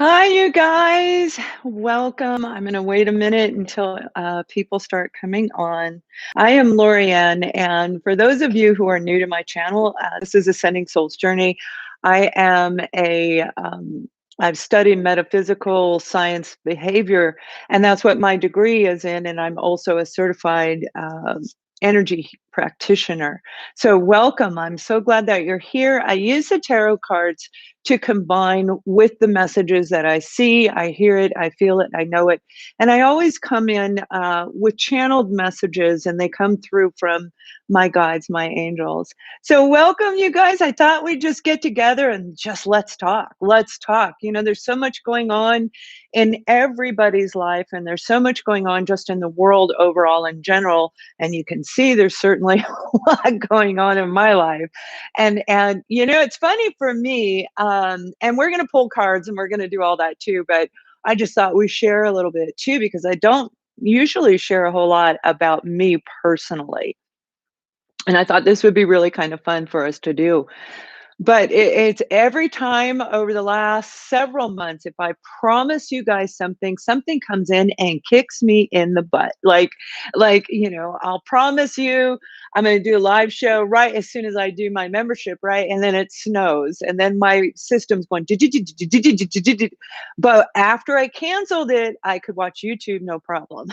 Hi, you guys. Welcome. I'm going to wait a minute until people start coming on. I am Lorianne, and for those of you who are new to my channel, this is Ascending Souls Journey. I am I've studied metaphysical science behavior, and that's what my degree is in, and I'm also a certified energy practitioner. So welcome. I'm so glad that you're here. I use the tarot cards to combine with the messages that I see, I hear it, I feel it, I know it. And I always come in with channeled messages, and they come through from my guides, my angels. So welcome, you guys. I thought we'd just get together and just let's talk. Let's talk. You know, there's so much going on in everybody's life, and there's so much going on just in the world overall in general. And you can see there's certainly a lot going on in my life. And you know, it's funny for me, and we're going to pull cards and we're going to do all that too, but I just thought we share a little bit too, because I don't usually share a whole lot about me personally. And I thought this would be really kind of fun for us to do. But it's every time over the last several months, if I promise you guys something, something comes in and kicks me in the butt. You know, I'll promise you I'm going to do a live show right as soon as I do my membership, right? And then it snows, and then my system's going. But after I canceled it, I could watch YouTube, no problem.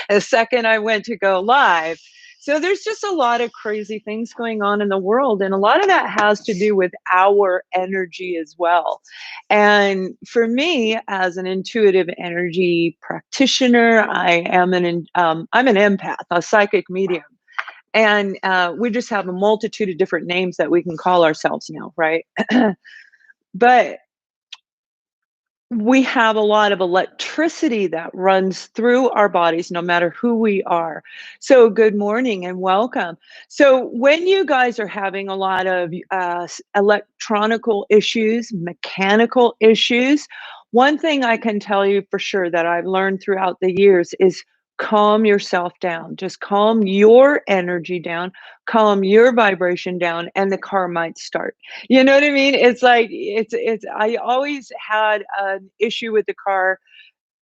The second I went to go live. So there's just a lot of crazy things going on in the world. And a lot of that has to do with our energy as well. And for me, as an intuitive energy practitioner, I'm an empath, a psychic medium. And we just have a multitude of different names that we can call ourselves now, right? But we have a lot of electricity that runs through our bodies no matter who we are. So good morning and welcome. So when you guys are having a lot of electronical issues, mechanical issues, one thing I can tell you for sure that I've learned throughout the years is calm yourself down. Just calm your energy down, calm your vibration down, and the car might start. You know what I mean? It's like I always had an issue with the car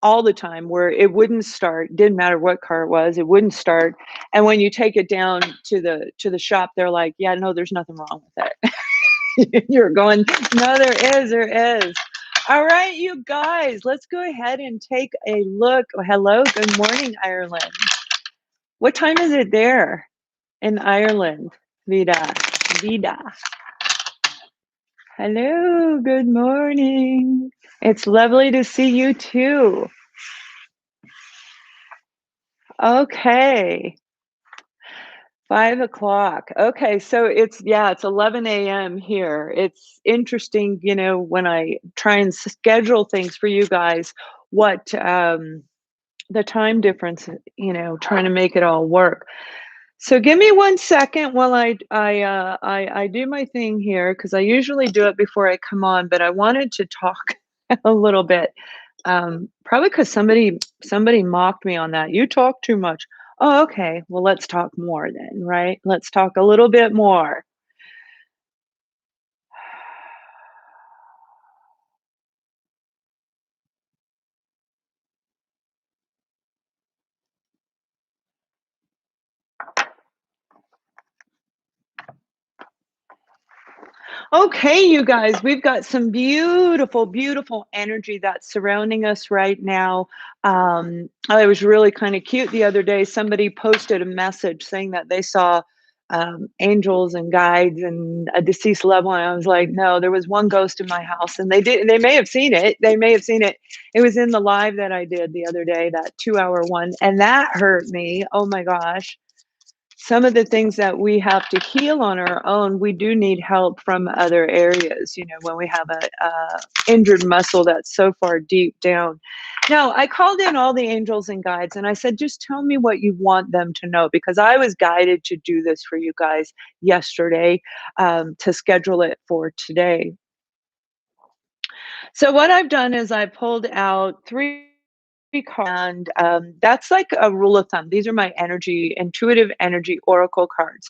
all the time where it wouldn't start. Didn't matter what car it was, it wouldn't start. And when you take it down to the shop, they're like, "Yeah, no, there's nothing wrong with it." You're going, "No, there is." All right, you guys, let's go ahead and take a look. Oh, hello, good morning, Ireland. What time is it there in Ireland? Vida. Hello, good morning. It's lovely to see you too. Okay, 5 o'clock. Okay, so it's 11 a.m. here. It's interesting, you know, when I try and schedule things for you guys, what the time difference, you know, trying to make it all work. So give me 1 second while I do my thing here, because I usually do it before I come on, but I wanted to talk a little bit. Probably because somebody mocked me on that. You talk too much. Oh, okay. Well, let's talk more then, right? Let's talk a little bit more. Okay, you guys, we've got some beautiful, beautiful energy that's surrounding us right now. I was really kind of cute the other day. Somebody posted a message saying that they saw angels and guides and a deceased loved one. I was like, no, there was one ghost in my house, and they may have seen it. They may have seen it. It was in the live that I did the other day, that 2 hour one, and that hurt me. Oh my gosh. Some of the things that we have to heal on our own, we do need help from other areas, you know, when we have a injured muscle that's so far deep down. Now, I called in all the angels and guides, and I said, just tell me what you want them to know, because I was guided to do this for you guys yesterday, to schedule it for today. So what I've done is I pulled out three cards, and that's like a rule of thumb. These are my intuitive energy oracle cards.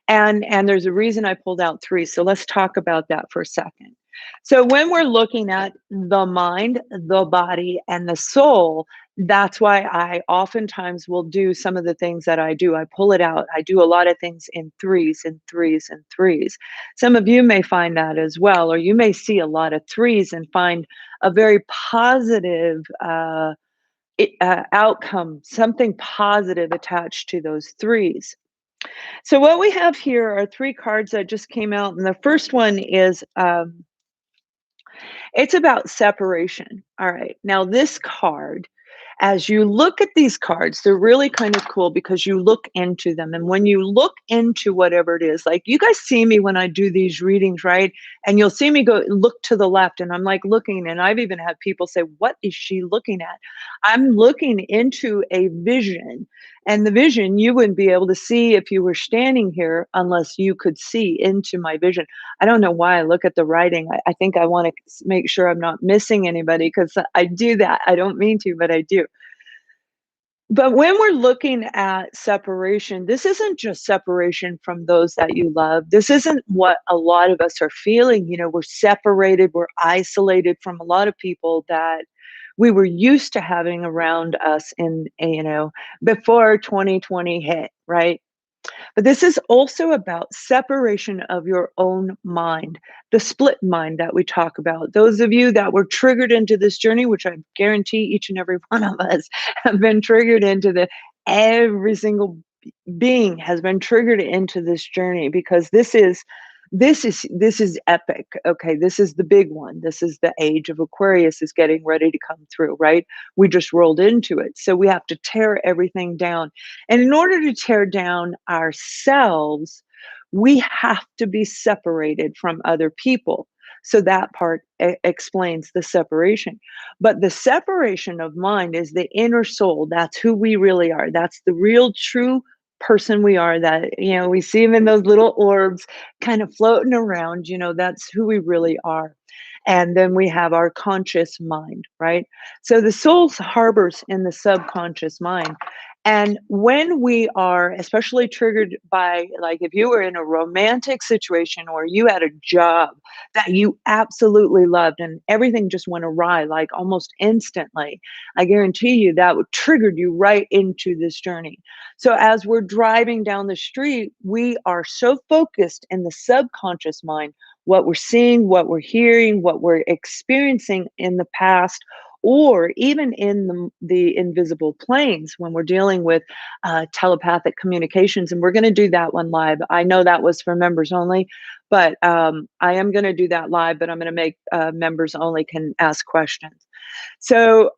And there's a reason I pulled out three. So let's talk about that for a second. So when we're looking at the mind, the body, and the soul, that's why I oftentimes will do some of the things that I do. I pull it out. I do a lot of things in threes and threes and threes. Some of you may find that as well, or you may see a lot of threes and find a very positive outcome, something positive attached to those threes. So what we have here are three cards that just came out, and the first one is it's about separation. All right. Now, this card, as you look at these cards, they're really kind of cool because you look into them. And when you look into whatever it is, like you guys see me when I do these readings, right? And you'll see me go look to the left, and I'm like looking, and I've even had people say, "What is she looking at?" I'm looking into a vision. And the vision you wouldn't be able to see if you were standing here unless you could see into my vision. I don't know why I look at the writing. I think I want to make sure I'm not missing anybody because I do that. I don't mean to, but I do. But when we're looking at separation, this isn't just separation from those that you love. This isn't what a lot of us are feeling. You know, we're separated, we're isolated from a lot of people that we were used to having around us in, before 2020 hit, right? But this is also about separation of your own mind, the split mind that we talk about. Those of you that were triggered into this journey, which I guarantee each and every one of us have been triggered into every single being has been triggered into this journey because this is epic. Okay, this is the big one. This is the age of Aquarius is getting ready to come through, right? We just rolled into it. So we have to tear everything down. And in order to tear down ourselves, we have to be separated from other people. So that part explains the separation. But the separation of mind is the inner soul. That's who we really are. That's the real true person we are, that we see them in those little orbs kind of floating around. That's who we really are. And then we have our conscious mind, right? So the soul harbors in the subconscious mind. And when we are especially triggered by, like, if you were in a romantic situation or you had a job that you absolutely loved and everything just went awry, like almost instantly, I guarantee you that would triggered you right into this journey. So as we're driving down the street, we are so focused in the subconscious mind, what we're seeing, what we're hearing, what we're experiencing in the past, or even in the invisible planes when we're dealing with telepathic communications. And we're going to do that one live. I know that was for members only, but I am going to do that live, but I'm going to make members only can ask questions. So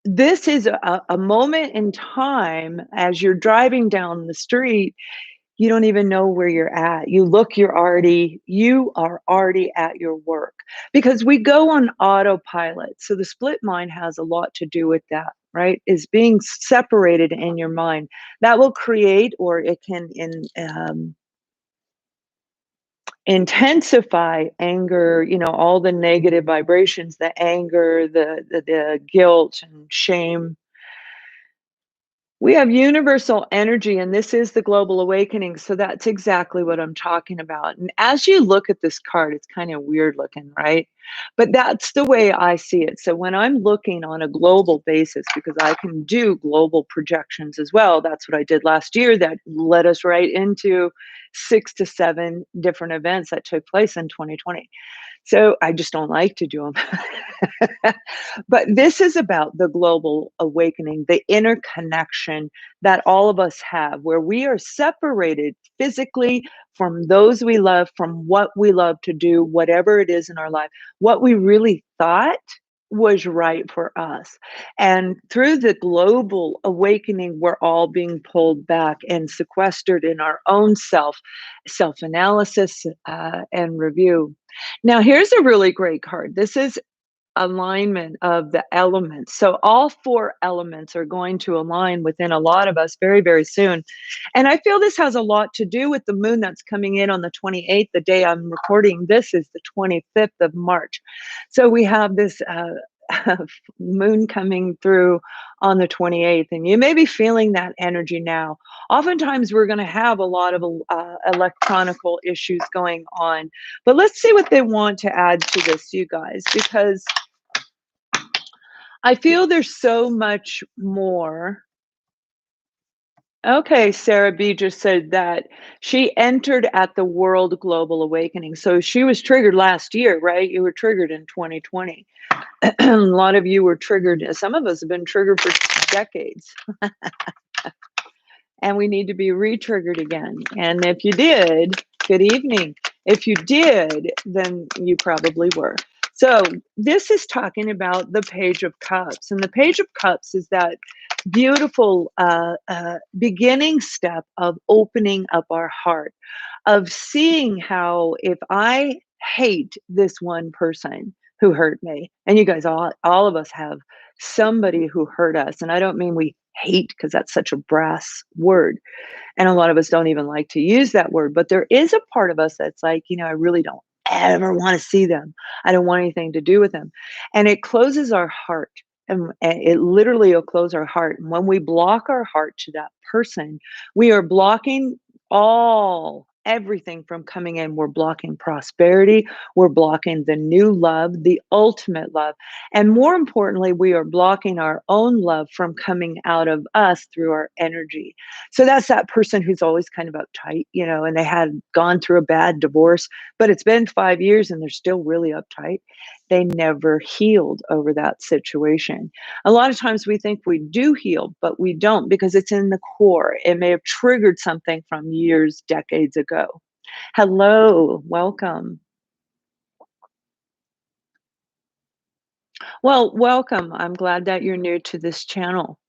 this is a moment in time as you're driving down the street. You don't even know where you're at. You look, you are already at your work because we go on autopilot. So the split mind has a lot to do with that, right? Is being separated in your mind. That will create, or it can intensify anger, all the negative vibrations, the anger, the guilt and shame. We have universal energy, and this is the global awakening. So that's exactly what I'm talking about. And as you look at this card, it's kind of weird looking, right? But that's the way I see it. So when I'm looking on a global basis, because I can do global projections as well, that's what I did last year. That led us right into 6 to 7 different events that took place in 2020. So I just don't like to do them. But this is about the global awakening, the interconnection that all of us have, where we are separated physically from those we love, from what we love to do, whatever it is in our life, what we really thought was right for us. And through the global awakening, we're all being pulled back and sequestered in our own self-analysis and review. Now, here's a really great card. This is alignment of the elements. So all 4 elements are going to align within a lot of us very, very soon. And I feel this has a lot to do with the moon that's coming in on the 28th. The day I'm recording this is the 25th of March. So we have this moon coming through on the 28th, and you may be feeling that energy now. Oftentimes, we're going to have a lot of electronical issues going on, but let's see what they want to add to this, you guys, because I feel there's so much more. Okay, Sarah B just said that she entered at the World Global Awakening. So she was triggered last year, right? You were triggered in 2020. A lot of you were triggered. Some of us have been triggered for decades, and we need to be re-triggered again. And if you did, good evening. If you did, then you probably were. So this is talking about the Page of Cups, and the Page of Cups is that beautiful beginning step of opening up our heart, of seeing how if I hate this one person who hurt me, and you guys, all of us have somebody who hurt us, and I don't mean we hate because that's such a brass word, and a lot of us don't even like to use that word, but there is a part of us that's like, I really don't ever want to see them. I don't want anything to do with them. And it closes our heart. And it literally will close our heart. And when we block our heart to that person, we are blocking everything from coming in. We're blocking prosperity. We're blocking the new love, the ultimate love. And more importantly, we are blocking our own love from coming out of us through our energy. So that's that person who's always kind of uptight, and they had gone through a bad divorce, but it's been 5 years and they're still really uptight. They never healed over that situation. A lot of times we think we do heal, but we don't, because it's in the core. It may have triggered something from years, decades ago. Hello, welcome. Well, welcome. I'm glad that you're new to this channel.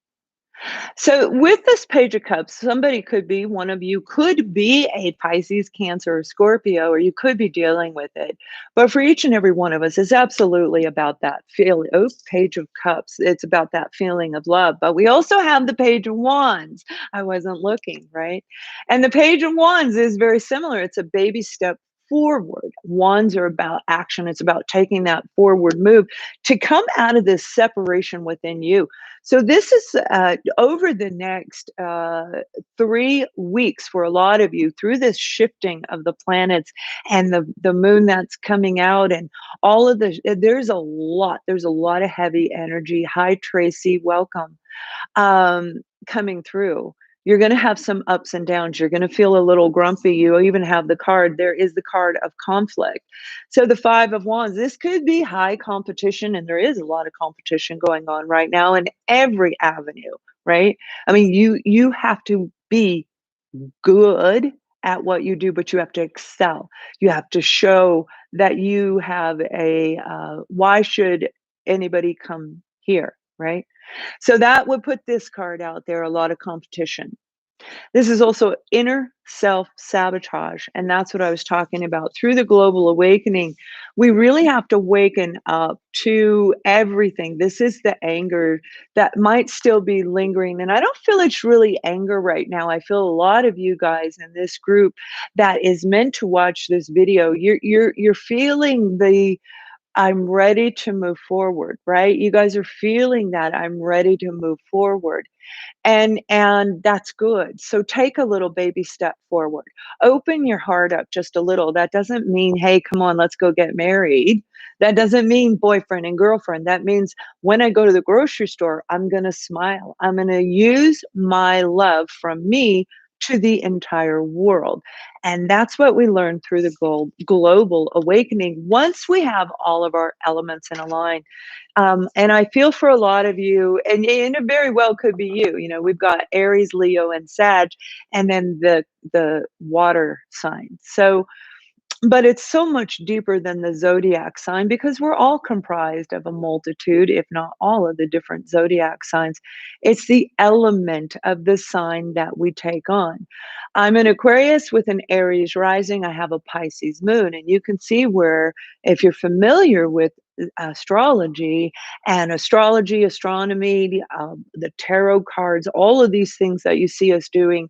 So with this Page of Cups, somebody could be, one of you could be a Pisces, Cancer, or Scorpio, or you could be dealing with it. But for each and every one of us, it's absolutely about that feeling. Oh, Page of Cups. It's about that feeling of love. But we also have the Page of Wands. I wasn't looking, right? And the Page of Wands is very similar. It's a baby step forward. Wands are about action. It's about taking that forward move to come out of this separation within you. So this is over the next 3 weeks for a lot of you, through this shifting of the planets and the moon that's coming out, and all of there's a lot of heavy energy. Hi Tracy, welcome. Coming through. You're going to have some ups and downs. You're going to feel a little grumpy. You even have the card. There is the card of conflict. So the Five of Wands, this could be high competition, and there is a lot of competition going on right now in every avenue, right? I mean, you have to be good at what you do, but you have to excel. You have to show that you have why should anybody come here, right? So that would put this card out there, a lot of competition. This is also inner self-sabotage, and that's what I was talking about. Through the global awakening, we really have to waken up to everything. This is the anger that might still be lingering, and I don't feel it's really anger right now. I feel a lot of you guys in this group that is meant to watch this video, you're feeling the I'm ready to move forward, right? You guys are feeling that I'm ready to move forward. And that's good. So take a little baby step forward. Open your heart up just a little. That doesn't mean, hey, come on, let's go get married. That doesn't mean boyfriend and girlfriend. That means when I go to the grocery store, I'm going to smile. I'm going to use my love from me to the entire world. And that's what we learn through the global awakening once we have all of our elements in a line. And I feel for a lot of you, and it very well could be you. We've got Aries, Leo, and Sag, and then the water sign. So, but it's so much deeper than the zodiac sign, because we're all comprised of a multitude, if not all of the different zodiac signs. It's the element of the sign that we take on. I'm an Aquarius with an Aries rising. I have a Pisces moon, and you can see where, if you're familiar with astrology, astronomy, the tarot cards, all of these things that you see us doing,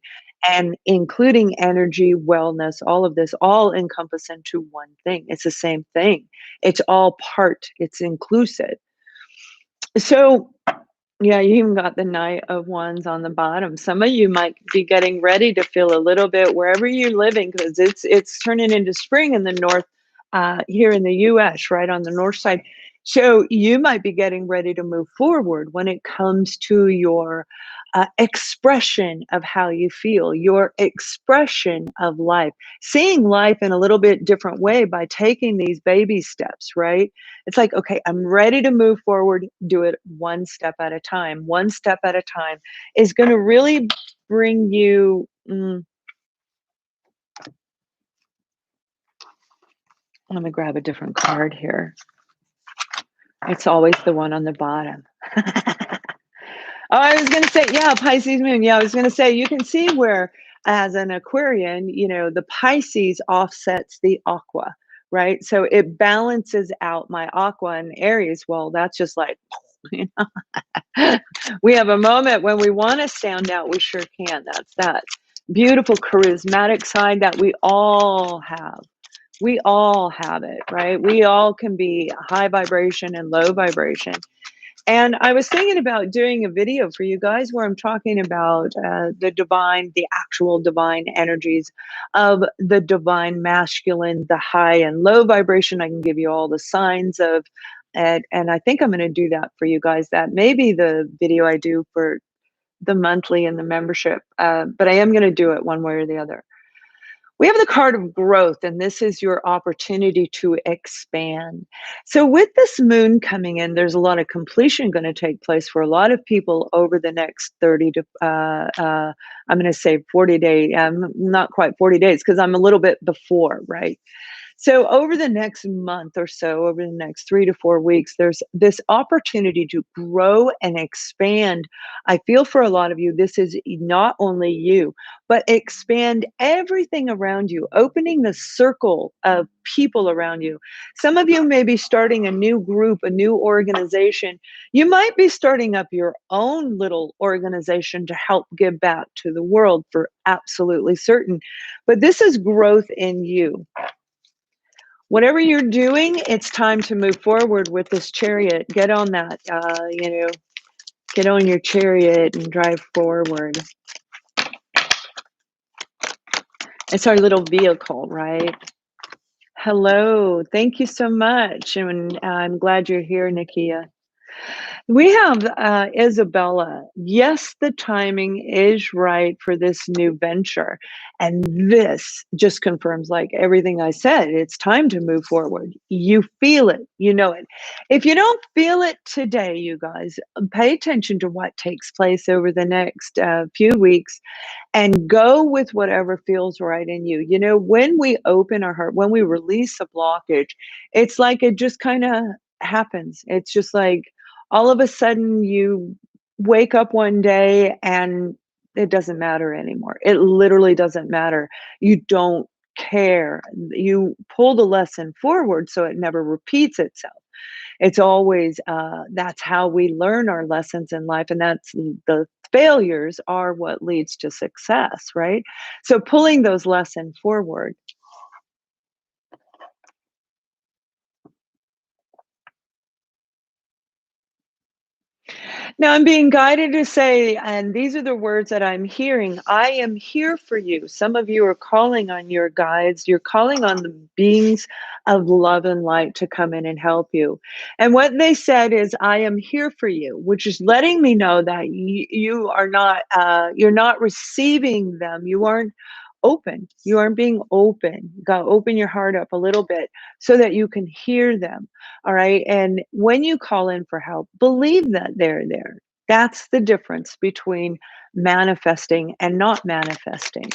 and including energy, wellness, all of this, all encompass into one thing. It's the same thing. It's all part, it's inclusive. So, yeah, you even got the Knight of Wands on the bottom. Some of you might be getting ready to feel a little bit wherever you're living, because it's turning into spring in the north, here in the U.S., right on the north side. So you might be getting ready to move forward when it comes to your expression of how you feel, your expression of life, seeing life in a little bit different way by taking these baby steps, right? It's like, okay, I'm ready to move forward, do it one step at a time. One step at a time is going to really bring you. Let me grab a different card here. It's always the one on the bottom. Oh, I was going to say, yeah, Pisces moon. Yeah, I was going to say, you can see where, as an Aquarian, the Pisces offsets the aqua, right? So it balances out my aqua and Aries. Well, that's just like, you we have a moment when we want to stand out. We sure can. That's that beautiful, charismatic side that we all have. We all have it, right? We all can be high vibration and low vibration. And I was thinking about doing a video for you guys where I'm talking about the divine, the actual divine energies of the divine masculine, the high and low vibration. I can give you all the signs of, and I think I'm going to do that for you guys. That may be the video I do for the monthly and the membership, but I am going to do it one way or the other. We have the card of growth, and this is your opportunity to expand. So, with this moon coming in, there's a lot of completion going to take place for a lot of people over the next 30 to, I'm going to say 40 days, not quite 40 days, because I'm a little bit before, right? So, over the next month or so, over the next 3 to 4 weeks, there's this opportunity to grow and expand. I feel for a lot of you, this is not only you, but expand everything around you, opening the circle of people around you. Some of you may be starting a new group, a new organization. You might be starting up your own little organization to help give back to the world, for absolutely certain. But this is growth in you. Whatever you're doing, it's time to move forward with this chariot. Get on that, get on your chariot and drive forward. It's our little vehicle, right? Hello. Thank you so much. And I'm glad you're here, Nikia. We have Isabella. Yes, the timing is right for this new venture. And this just confirms, like everything I said, it's time to move forward. You feel it, you know it. If you don't feel it today, you guys, pay attention to what takes place over the next few weeks and go with whatever feels right in you. When we open our heart, when we release a blockage, it's like it just kind of happens. It's just like, all of a sudden you wake up one day and it doesn't matter anymore. It literally doesn't matter. You don't care. You pull the lesson forward so it never repeats itself. It's always, that's how we learn our lessons in life. And that's the failures are what leads to success, right? So pulling those lessons forward. Now I'm being guided to say, and these are the words that I'm hearing: I am here for you. Some of you are calling on your guides. You're calling on the beings of love and light to come in and help you. And what they said is, I am here for you, which is letting me know that you are not, you're not receiving them. You aren't open. You aren't being open. You got to open your heart up a little bit so that you can hear them. All right. And when you call in for help, believe that they're there. That's the difference between manifesting and not manifesting.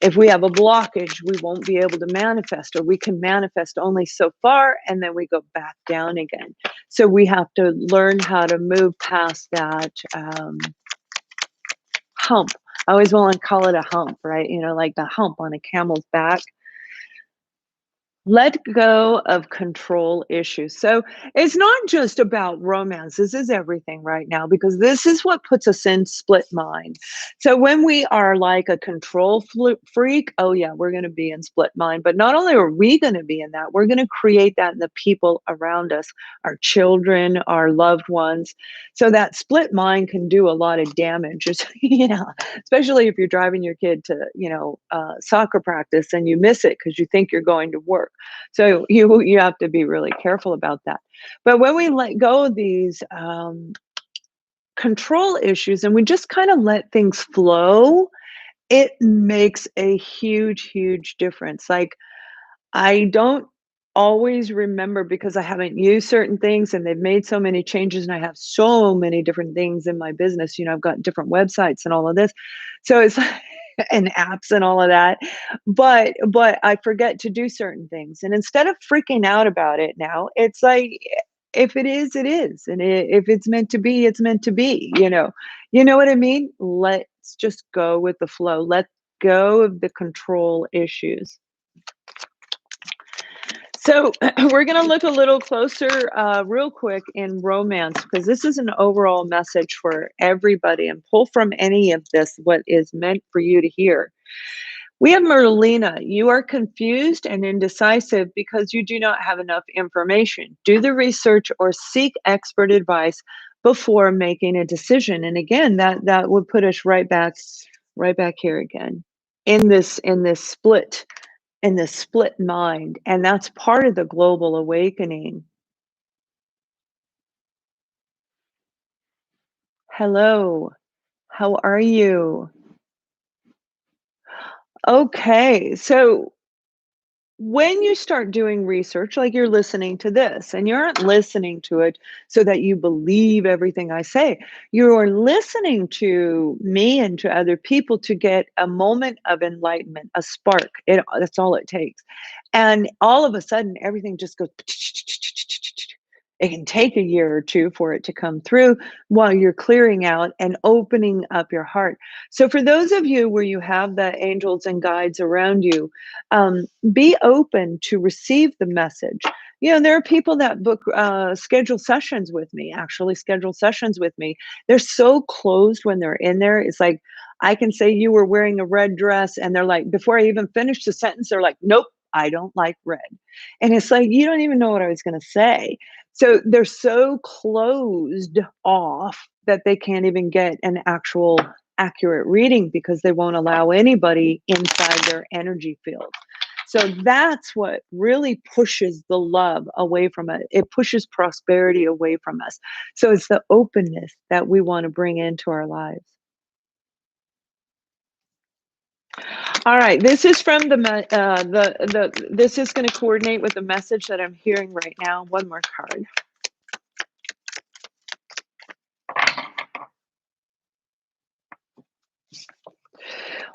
If we have a blockage, we won't be able to manifest, or we can manifest only so far and then we go back down again. So we have to learn how to move past that hump. I always want to call it a hump, right? Like the hump on a camel's back. Let go of control issues. So it's not just about romance. This is everything right now because this is what puts us in split mind. So when we are like a control freak, oh yeah, we're going to be in split mind. But not only are we going to be in that, we're going to create that in the people around us, our children, our loved ones. So that split mind can do a lot of damage. Especially if you're driving your kid to, soccer practice and you miss it because you think you're going to work. So you have to be really careful about that. But when we let go of these control issues and we just kind of let things flow, it makes a huge, huge difference. Like I don't always remember because I haven't used certain things and they've made so many changes and I have so many different things in my business. I've got different websites and all of this. So it's and apps and all of that. But I forget to do certain things. And instead of freaking out about it now, it's like if it is, it is. And if it's meant to be, it's meant to be, you know. You know what I mean? Let's just go with the flow. Let go of the control issues. So we're going to look a little closer real quick in romance because this is an overall message for everybody and pull from any of this what is meant for you to hear. We have Merlina. You are confused and indecisive because you do not have enough information. Do the research or seek expert advice before making a decision. And again, that would put us right back here again in this split mind. And that's part of the global awakening. Hello, how are you? Okay, so when you start doing research, like you're listening to this, and you aren't listening to it so that you believe everything I say, you're listening to me and to other people to get a moment of enlightenment, a spark. That's all it takes. And all of a sudden, everything just goes. It can take a year or two for it to come through while you're clearing out and opening up your heart. So, for those of you where you have the angels and guides around you, be open to receive the message. There are people that book schedule sessions with me, actually schedule sessions with me. They're so closed when they're in there. It's like I can say you were wearing a red dress, and they're like, before I even finish the sentence, they're like, nope, I don't like red. And it's like, you don't even know what I was going to say. So they're so closed off that they can't even get an actual accurate reading because they won't allow anybody inside their energy field. So that's what really pushes the love away from it. It pushes prosperity away from us. So it's the openness that we want to bring into our lives. All right, this is from this is going to coordinate with the message that I'm hearing right now. One more card.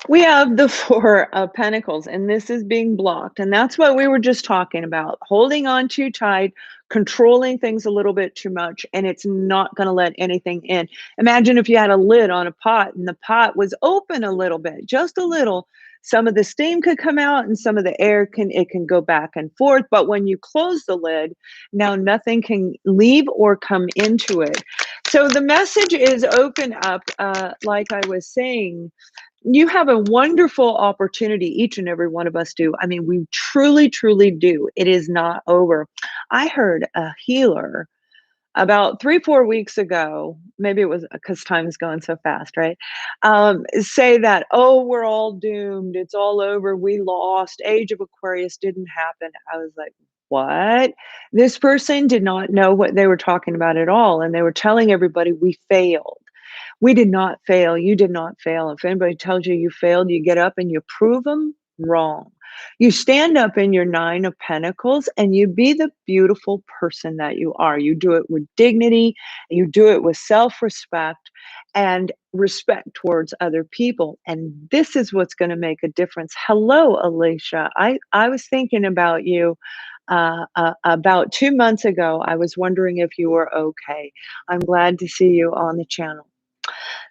We have the Four of Pentacles, and this is being blocked. And that's what we were just talking about, holding on too tight, controlling things a little bit too much, and it's not going to let anything in. Imagine if you had a lid on a pot and the pot was open a little bit, just a little. Some of the steam could come out and some of the air can go back and forth. But when you close the lid, now nothing can leave or come into it. So the message is open up, like I was saying. You have a wonderful opportunity, each and every one of us do. I mean, we truly, truly do. It is not over. I heard a healer about 3-4 weeks ago, maybe it was because time is going so fast, right? Say that, oh, we're all doomed. It's all over. We lost. Age of Aquarius didn't happen. I was like, what? This person did not know what they were talking about at all. And they were telling everybody we failed. We did not fail. You did not fail. If anybody tells you you failed, you get up and you prove them wrong. You stand up in your Nine of Pentacles and you be the beautiful person that you are. You do it with dignity, you do it with self-respect and respect towards other people. And this is what's going to make a difference. Hello, Alicia. I was thinking about you about 2 months ago. I was wondering if you were okay. I'm glad to see you on the channel.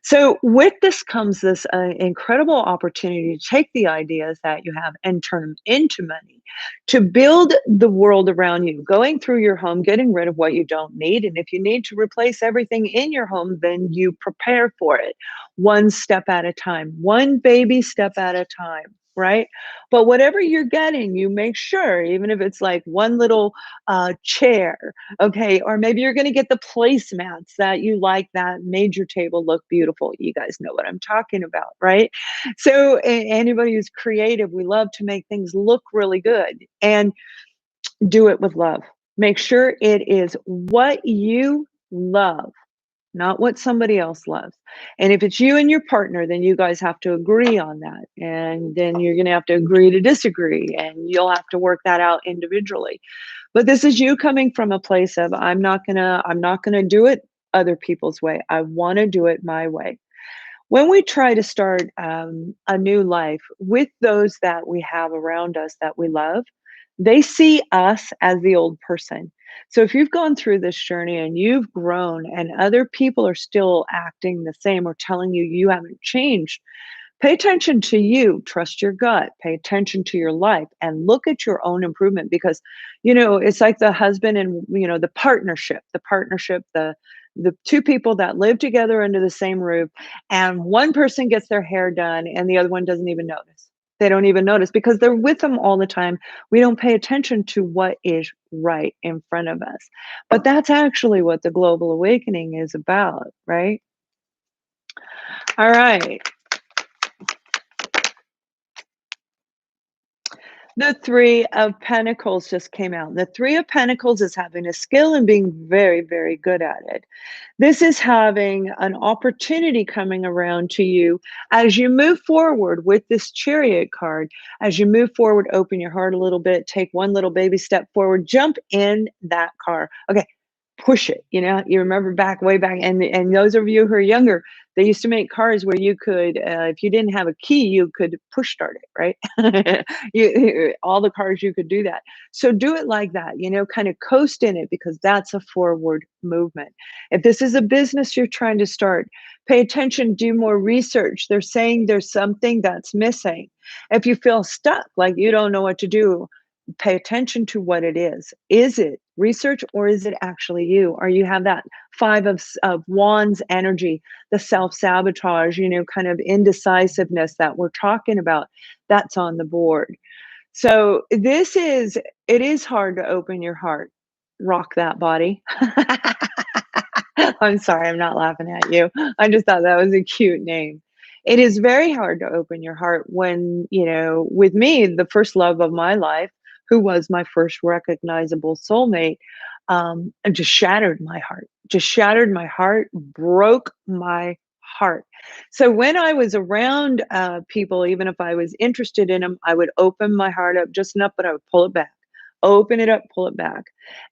So, with this comes this incredible opportunity to take the ideas that you have and turn them into money, to build the world around you, going through your home, getting rid of what you don't need. And if you need to replace everything in your home, then you prepare for it one step at a time, one baby step at a time. Right. But whatever you're getting, you make sure, even if it's like one little chair. Okay, or maybe you're gonna get the placemats that you like that made your table look beautiful. You guys know what I'm talking about, right? So, anybody who's creative, we love to make things look really good and do it with love. Make sure it is what you love, not what somebody else loves. And if it's you and your partner, then you guys have to agree on that. And then you're gonna have to agree to disagree, and you'll have to work that out individually. But this is you coming from a place of I'm not gonna do it other people's way. I wanna do it my way. When we try to start a new life with those that we have around us that we love, they see us as the old person. So if you've gone through this journey and you've grown and other people are still acting the same or telling you you haven't changed, pay attention to you, trust your gut, pay attention to your life and look at your own improvement because it's like the husband and the partnership, the two people that live together under the same roof and one person gets their hair done and the other one doesn't even notice. They don't even notice because they're with them all the time. We don't pay attention to what is right in front of us. But that's actually what the global awakening is about, right? All right. The Three of Pentacles just came out. The Three of Pentacles is having a skill and being very, very good at it. This is having an opportunity coming around to you as you move forward with this Chariot card. As you move forward, open your heart a little bit, take one little baby step forward, jump in that car. Okay, push it. You remember back way back, and those of you who are younger, they used to make cars where you could, if you didn't have a key, you could push start it, right? All the cars you could do that. So do it like that. Kind of coast in it because that's a forward movement. If this is a business you're trying to start, pay attention, do more research. They're saying there's something that's missing. If you feel stuck, like you don't know what to do, pay attention to what it is. Is it research or is it actually you? Or you have that five of wands energy, the self-sabotage, kind of indecisiveness that we're talking about, that's on the board. So it is hard to open your heart. Rock that body. I'm sorry, I'm not laughing at you. I just thought that was a cute name. It is very hard to open your heart when, with me, the first love of my life, who was my first recognizable soulmate, just shattered my heart, broke my heart. So when I was around people, even if I was interested in them, I would open my heart up just enough, but I would pull it back. Open it up, pull it back.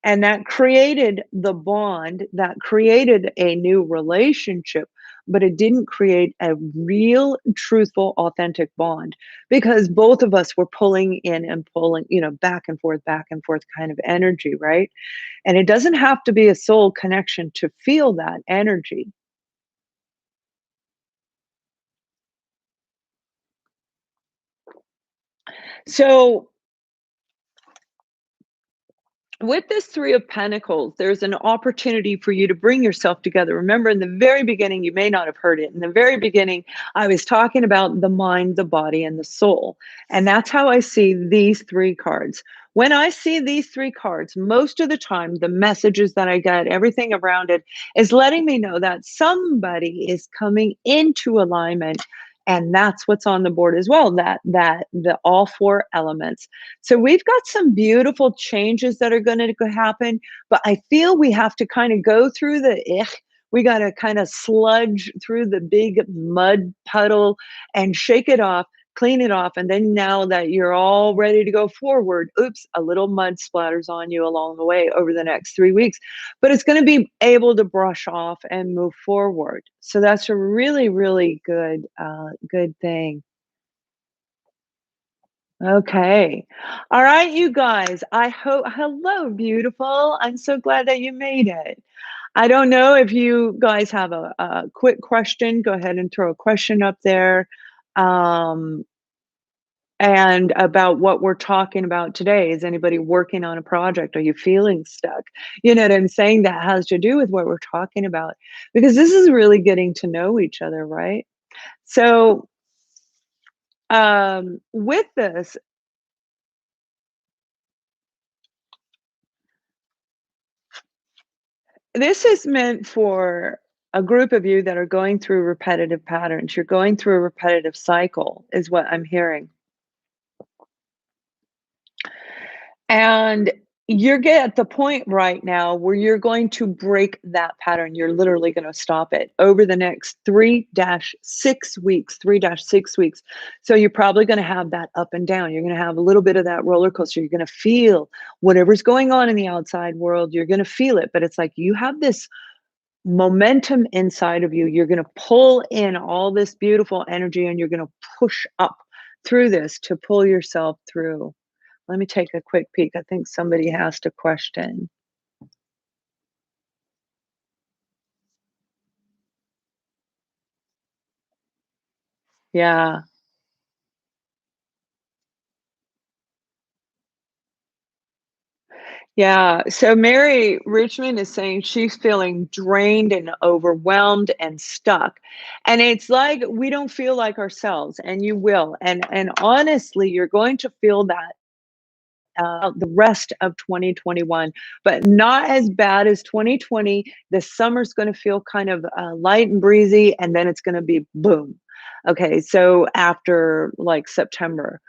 And that created the bond, that created a new relationship, but it didn't create a real, truthful, authentic bond because both of us were pulling in and pulling, back and forth kind of energy, right? And it doesn't have to be a soul connection to feel that energy. So with this Three of Pentacles, there's an opportunity for you to bring yourself together. Remember, in the very beginning, you may not have heard it. In the very beginning, I was talking about the mind, the body, and the soul. And that's how I see these three cards. When I see these three cards, most of the time, the messages that I get, everything around it is letting me know that somebody is coming into alignment. And that's what's on the board as well, that the all four elements. So we've got some beautiful changes that are going to happen, but I feel we have to kind of go through we got to kind of sludge through the big mud puddle and shake it off, clean it off. And then now that you're all ready to go forward, oops, a little mud splatters on you along the way over the next 3 weeks, but it's going to be able to brush off and move forward. So that's a really, really good thing. Okay. All right, you guys. I hope, hello, beautiful. I'm so glad that you made it. I don't know if you guys have a quick question. Go ahead and throw a question up there. Um, and about what we're talking about today. Is anybody working on a project? Are you feeling stuck? You know what I'm saying? That has to do with what we're talking about because this is really getting to know each other, right? So, with this is meant for a group of you that are going through repetitive patterns. You're going through a repetitive cycle, is what I'm hearing. And you're at the point right now where you're going to break that pattern. You're literally going to stop it over the next 3-6 weeks, 3-6 weeks. So you're probably going to have that up and down. You're going to have a little bit of that roller coaster. You're going to feel whatever's going on in the outside world. You're going to feel it. But it's like you have this momentum inside of you. You're going to pull in all this beautiful energy and you're going to push up through this to pull yourself through. Let me take a quick peek. I think somebody asked a question. Yeah. Yeah. So Mary Richmond is saying she's feeling drained and overwhelmed and stuck. And it's like we don't feel like ourselves, and you will. And honestly, you're going to feel that the rest of 2021, but not as bad as 2020. The summer's going to feel kind of light and breezy, and then it's going to be boom. Okay, so after like September.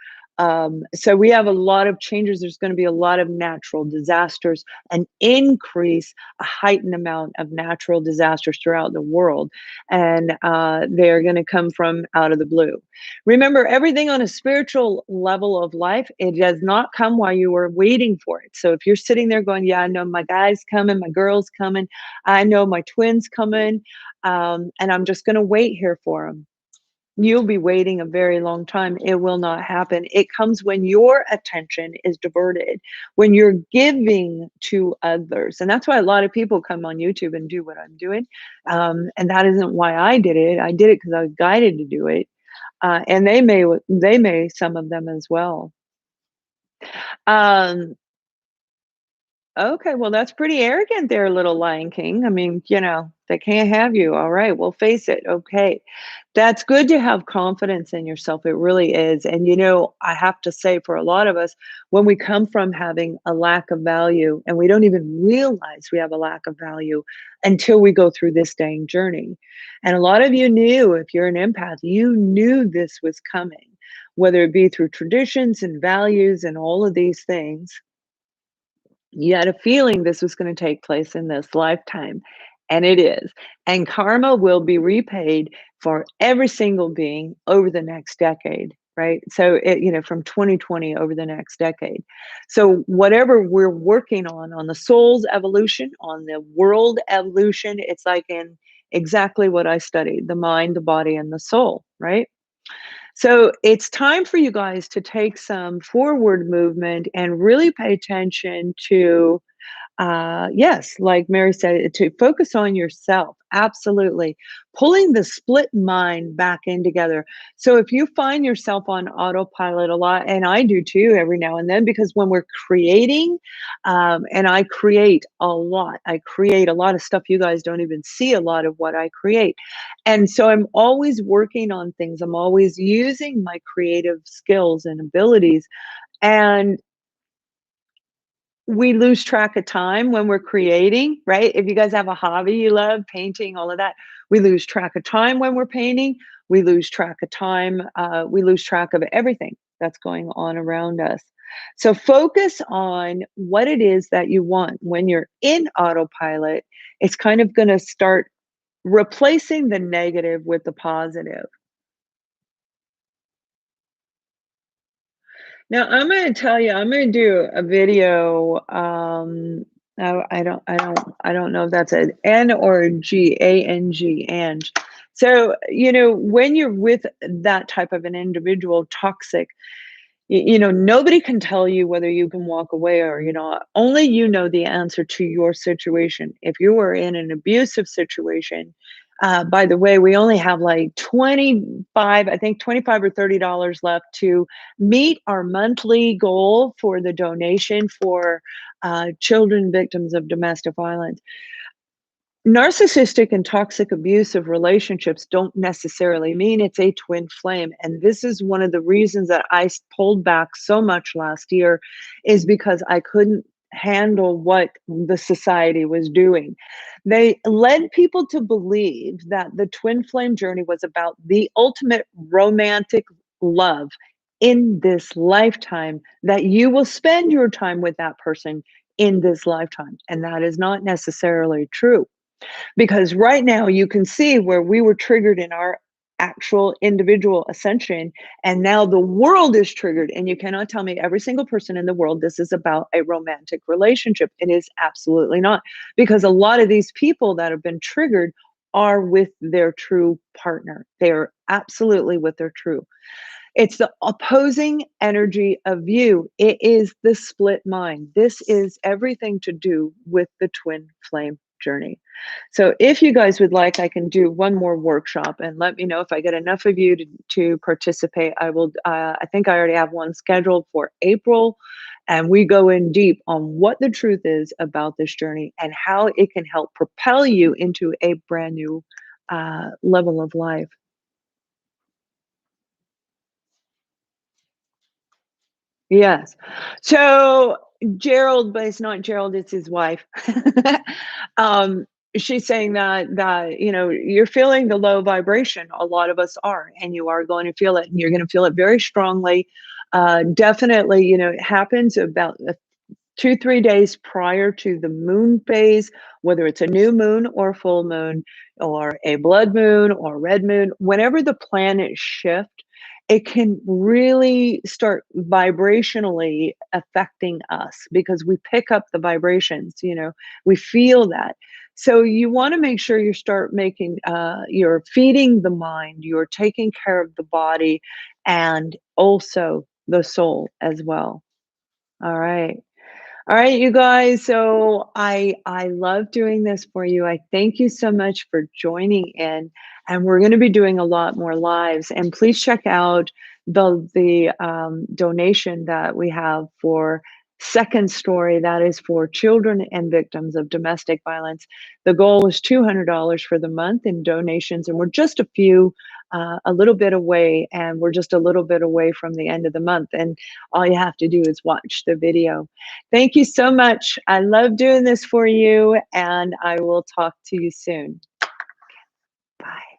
So we have a lot of changes. There's going to be a lot of natural disasters, an increase, a heightened amount of natural disasters throughout the world. And they're going to come from out of the blue. Remember, everything on a spiritual level of life, it does not come while you are waiting for it. So if you're sitting there going, yeah, I know my guy's coming, my girl's coming, I know my twin's coming, and I'm just going to wait here for them. You'll be waiting a very long time. It will not happen. It comes when your attention is diverted, when you're giving to others. And that's why a lot of people come on YouTube and do what I'm doing. And that isn't why I did it. I did it because I was guided to do it. And they may some of them as well. Um, okay, well, that's pretty arrogant there, little Lion King. I mean, they can't have you. All right, we'll face it. Okay. That's good to have confidence in yourself. It really is. And I have to say, for a lot of us, when we come from having a lack of value and we don't even realize we have a lack of value until we go through this dang journey. And a lot of you knew, if you're an empath, you knew this was coming, whether it be through traditions and values and all of these things. You had a feeling this was going to take place in this lifetime, and it is. And karma will be repaid for every single being over the next decade, right? So from 2020 over the next decade. So whatever we're working on the soul's evolution, on the world evolution, it's like in exactly what I studied: the mind, the body, and the soul, right? So it's time for you guys to take some forward movement and really pay attention to, yes, like Mary said, to focus on yourself. Absolutely. Pulling the split mind back in together. So if you find yourself on autopilot a lot, and I do too every now and then, because when we're creating, and I create a lot, of stuff you guys don't even see a lot of what I create. And so I'm always working on things. I'm always using my creative skills and abilities. And we lose track of time when we're creating, right? If you guys have a hobby you love, painting, all of that, we lose track of time when we're painting. We lose track of time. We lose track of everything that's going on around us. So focus on what it is that you want. When you're in autopilot, it's kind of going to start replacing the negative with the positive. Now, I'm gonna tell you, I'm gonna do a video. I don't know if that's an N or a G, A-N-G, and so when you're with that type of an individual, toxic, You know, nobody can tell you whether you can walk away or, you know, only you know the answer to your situation. If you were in an abusive situation, by the way, we only have like 25, I think 25 or $30 left to meet our monthly goal for the donation for children victims of domestic violence. Narcissistic and toxic abusive relationships don't necessarily mean it's a twin flame. And this is one of the reasons that pulled back so much last year, is because I couldn't handle what the society was doing. They led people to believe that the twin flame journey was about the ultimate romantic love in this lifetime, that you will spend your time with that person in this lifetime. And that is not necessarily true. Because right now you can see where we were triggered in our actual individual ascension, and now the world is triggered. And you cannot tell me every single person in the world this is about a romantic relationship. It is absolutely not, because a lot of these people that have been triggered are with their true partner. They are absolutely with their true. It's the opposing energy of you. It is the split mind. This is everything to do with the twin flame journey. So if you guys would like, I can do one more workshop, and let me know if I get enough of you to participate. I will, I think I already have one scheduled for April, and we go in deep on what the truth is about this journey and how it can help propel you into a brand new level of life. Yes. So Gerald, but it's not Gerald, it's his wife. um, she's saying that you know, you're feeling the low vibration. A lot of us are, and you are going to feel it, and you're going to feel it very strongly. Definitely, you know, it happens about 2, 3 days prior to the moon phase, whether it's a new moon or full moon or a blood moon or red moon, whenever the planets shift, it can really start vibrationally affecting us because we pick up the vibrations, you know, we feel that. So you want to make sure you start making, you're feeding the mind, you're taking care of the body, and also the soul as well. All right. All right, you guys. So I love doing this for you. I thank you so much for joining in, and we're going to be doing a lot more lives. And please check out the donation that we have for Second Story. That is for children and victims of domestic violence. The goal is $200 for the month in donations, and we're just a little bit away, and we're just a little bit away from the end of the month. And all you have to do is watch the video. Thank you so much. I love doing this for you, and I will talk to you soon. Bye.